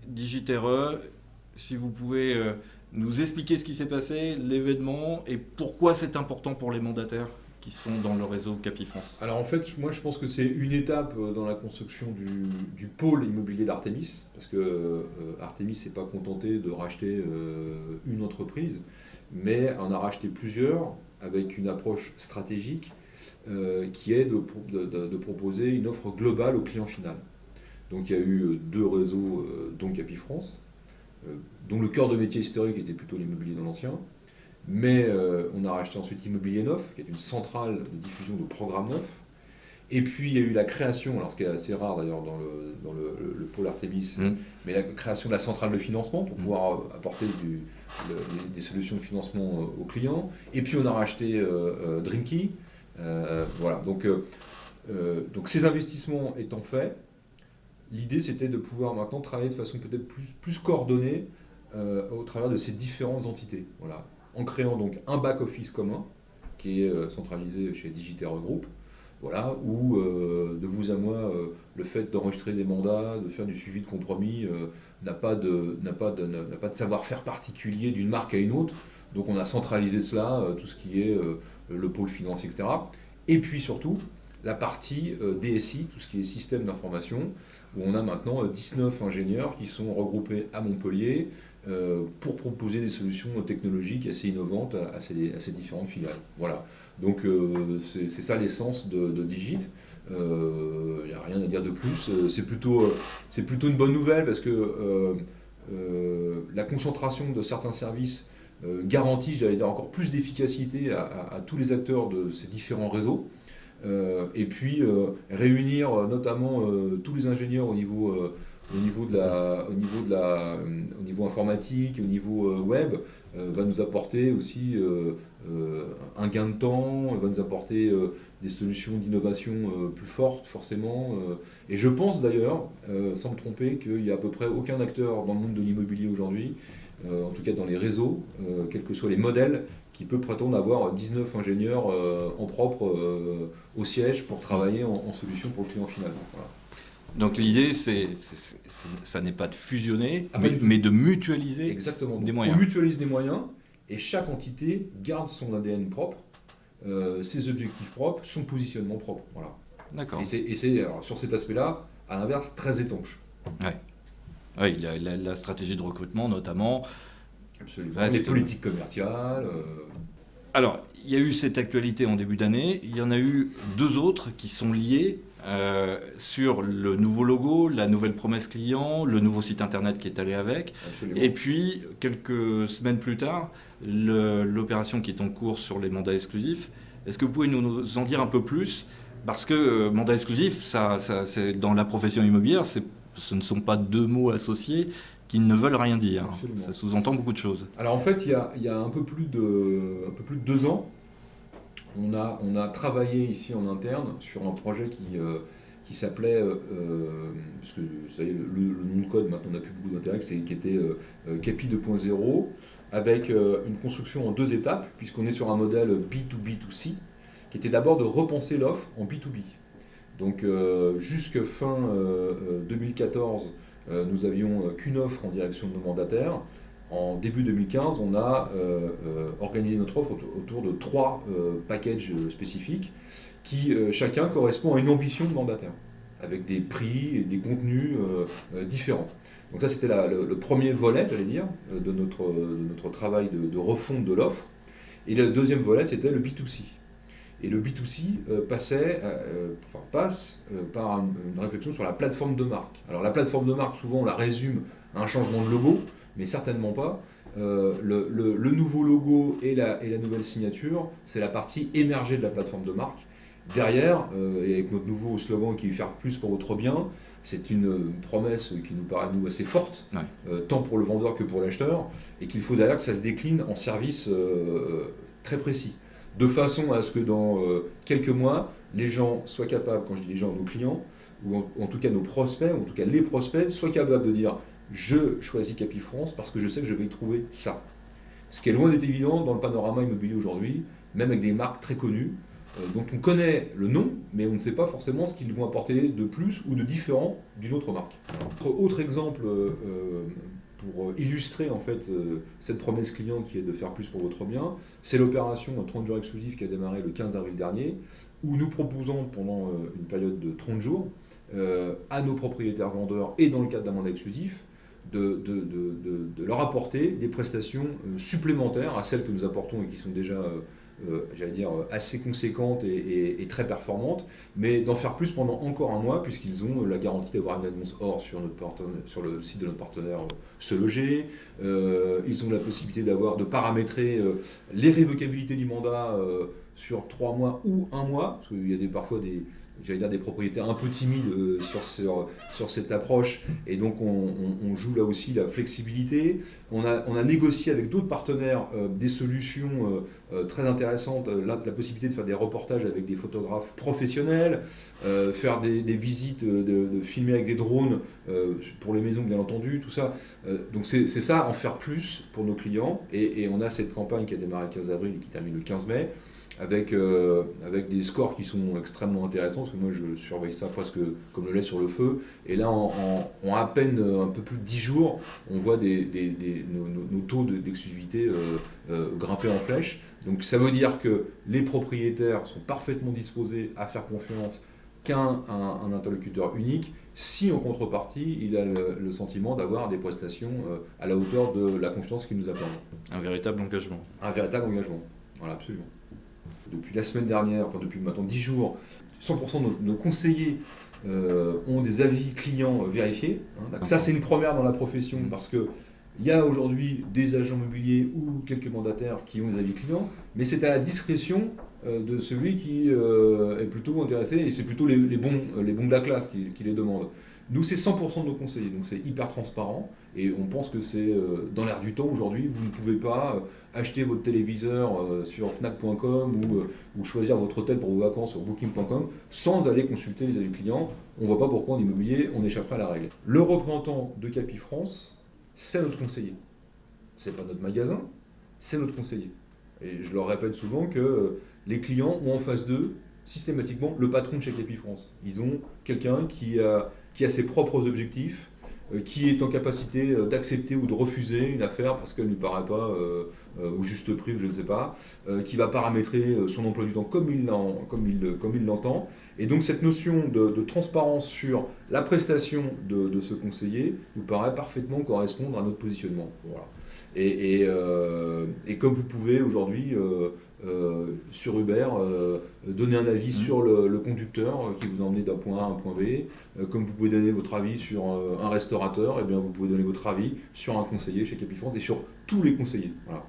Digiterre, si vous pouvez nous expliquer ce qui s'est passé, l'événement et pourquoi c'est important pour les mandataires qui sont dans le réseau Capifrance. Alors en fait, moi je pense que c'est une étape dans la construction du pôle immobilier d'Artémis, parce que Artémis s'est pas contenté de racheter une entreprise, mais en a racheté plusieurs avec une approche stratégique qui est de proposer une offre globale au client final. Donc il y a eu deux réseaux, dont Capifrance, dont le cœur de métier historique était plutôt l'immobilier dans l'ancien. Mais on a racheté ensuite Immobilier Neuf, qui est une centrale de diffusion de programmes neufs. Et puis il y a eu la création, alors ce qui est assez rare d'ailleurs dans le pôle Artemis, mais la création de la centrale de financement pour pouvoir apporter des solutions de financement aux clients. Et puis on a racheté Drinky. Voilà, donc ces investissements étant faits, l'idée c'était de pouvoir maintenant travailler de façon peut-être plus coordonnée au travers de ces différentes entités. Voilà. En créant donc un back-office commun qui est centralisé chez Digiterre Group, voilà, où de vous à moi, le fait d'enregistrer des mandats, de faire du suivi de compromis, n'a pas de savoir-faire particulier d'une marque à une autre. Donc on a centralisé cela, tout ce qui est le pôle financier, etc. Et puis surtout, la partie DSI, tout ce qui est système d'information, où on a maintenant 19 ingénieurs qui sont regroupés à Montpellier, pour proposer des solutions technologiques assez innovantes à ces différentes filiales. Voilà. Donc c'est ça l'essence de Digit. Il n'y a rien à dire de plus. C'est plutôt une bonne nouvelle parce que la concentration de certains services garantit, j'allais dire, encore plus d'efficacité à tous les acteurs de ces différents réseaux. Et puis réunir notamment tous les ingénieurs au niveau informatique, au niveau web, va nous apporter aussi un gain de temps, va nous apporter des solutions d'innovation plus fortes forcément. Et je pense d'ailleurs, sans me tromper, qu'il n'y a à peu près aucun acteur dans le monde de l'immobilier aujourd'hui, en tout cas dans les réseaux, quels que soient les modèles, qui peut prétendre avoir 19 ingénieurs en propre au siège pour travailler en solution pour le client final. Voilà. Donc l'idée, ça n'est pas de fusionner, Ah, pas du tout. mais de mutualiser Exactement. des Donc, moyens. on mutualise des moyens et chaque entité garde son ADN propre, ses objectifs propres, son positionnement propre. Voilà. D'accord. Et c'est alors, sur cet aspect-là, à l'inverse, très étanche. Ouais. Oui, la stratégie de recrutement notamment. Absolument. Reste... Les politiques commerciales. Alors, il y a eu cette actualité en début d'année. Il y en a eu deux autres qui sont liées sur le nouveau logo, la nouvelle promesse client, le nouveau site internet qui est allé avec. Absolument. Et puis, quelques semaines plus tard, l'opération qui est en cours sur les mandats exclusifs. Est-ce que vous pouvez nous en dire un peu plus? Parce que mandat exclusif, ça, c'est, dans la profession immobilière, ce ne sont pas deux mots associés qui ne veulent rien dire. Absolument. Ça sous-entend beaucoup de choses. Alors en fait, il y a un peu plus de 2 ans, on a travaillé ici en interne sur un projet qui s'appelait, parce que ça y est, le nom de code maintenant n'a plus beaucoup d'intérêt, qui était Capi 2.0, avec une construction en 2 étapes, puisqu'on est sur un modèle B2B2C, qui était d'abord de repenser l'offre en B2B. Donc jusque fin 2014, nous avions qu'une offre en direction de nos mandataires. En début 2015, on a organisé notre offre autour de 3 packages spécifiques qui chacun correspond à une ambition de mandataire, avec des prix et des contenus différents. Donc ça, c'était le premier volet, j'allais dire, de notre travail de refonte de l'offre. Et le deuxième volet, c'était le B2C. Et le B2C passe par une réflexion sur la plateforme de marque. Alors la plateforme de marque, souvent on la résume à un changement de logo, mais certainement pas. Le nouveau logo et la nouvelle signature, c'est la partie émergée de la plateforme de marque. Derrière, et avec notre nouveau slogan qui est faire plus pour votre bien, c'est une promesse qui nous paraît nous assez forte, tant pour le vendeur que pour l'acheteur, et qu'il faut d'ailleurs que ça se décline en services très précis. De façon à ce que dans quelques mois, les gens soient capables, quand je dis les gens, nos clients, ou en tout cas nos prospects, ou en tout cas les prospects, soient capables de dire « je choisis Capifrance parce que je sais que je vais y trouver ça ». Ce qui est loin d'être évident dans le panorama immobilier aujourd'hui, même avec des marques très connues. dont on connaît le nom, mais on ne sait pas forcément ce qu'ils vont apporter de plus ou de différent d'une autre marque. Autre exemple pour illustrer en fait cette promesse client qui est de faire plus pour votre bien, c'est l'opération 30 jours exclusifs qui a démarré le 15 avril dernier, où nous proposons pendant une période de 30 jours à nos propriétaires vendeurs et dans le cadre d'un mandat exclusif de leur apporter des prestations supplémentaires à celles que nous apportons et qui sont déjà assez conséquentes et très performantes, mais d'en faire plus pendant encore un mois, puisqu'ils ont la garantie d'avoir une annonce hors sur le site de notre partenaire Se Loger. Ils ont la possibilité de paramétrer les révocabilités du mandat sur 3 mois ou 1 mois, parce qu'il y a parfois des propriétaires un peu timides sur cette approche, et donc on joue là aussi la flexibilité. On a négocié avec d'autres partenaires des solutions très intéressantes, la possibilité de faire des reportages avec des photographes professionnels, faire des visites, de filmer avec des drones pour les maisons bien entendu, tout ça. Donc c'est ça, en faire plus pour nos clients, et on a cette campagne qui a démarré le 15 avril et qui termine le 15 mai, avec des scores qui sont extrêmement intéressants, parce que moi je surveille ça presque comme le lait sur le feu, et là en à peine un peu plus de 10 jours, on voit nos taux d'exclusivité grimper en flèche. Donc ça veut dire que les propriétaires sont parfaitement disposés à faire confiance qu'un interlocuteur unique, si en contrepartie il a le sentiment d'avoir des prestations à la hauteur de la confiance qu'il nous accorde. Un véritable engagement. Un véritable engagement, voilà, absolument. Depuis la semaine dernière, depuis maintenant 10 jours, 100% de nos conseillers ont des avis clients vérifiés. Donc ça, c'est une première dans la profession, parce qu'il y a aujourd'hui des agents immobiliers ou quelques mandataires qui ont des avis clients, mais c'est à la discrétion de celui qui est plutôt intéressé, et c'est plutôt les bons de la classe qui les demandent. Nous, c'est 100% de nos conseillers, donc c'est hyper transparent, et on pense que c'est dans l'air du temps aujourd'hui. Vous ne pouvez pas acheter votre téléviseur sur Fnac.com ou choisir votre hôtel pour vos vacances sur Booking.com sans aller consulter les avis clients. On ne voit pas pourquoi en immobilier on échapperait à la règle. Le représentant de Capifrance, c'est notre conseiller. C'est pas notre magasin, c'est notre conseiller. Et je leur répète souvent que les clients ont en face d'eux systématiquement le patron de chez Capifrance. Ils ont quelqu'un qui a ses propres objectifs, qui est en capacité d'accepter ou de refuser une affaire parce qu'elle ne lui paraît pas au juste prix ou je ne sais pas, qui va paramétrer son emploi du temps comme il l'entend. Et donc cette notion de transparence sur la prestation de ce conseiller nous paraît parfaitement correspondre à notre positionnement. Voilà. Et comme vous pouvez aujourd'hui sur Uber donner un avis sur le conducteur qui vous a emmené d'un point A à un point B, comme vous pouvez donner votre avis sur un restaurateur, et bien vous pouvez donner votre avis sur un conseiller chez Capifrance et sur tous les conseillers. Voilà.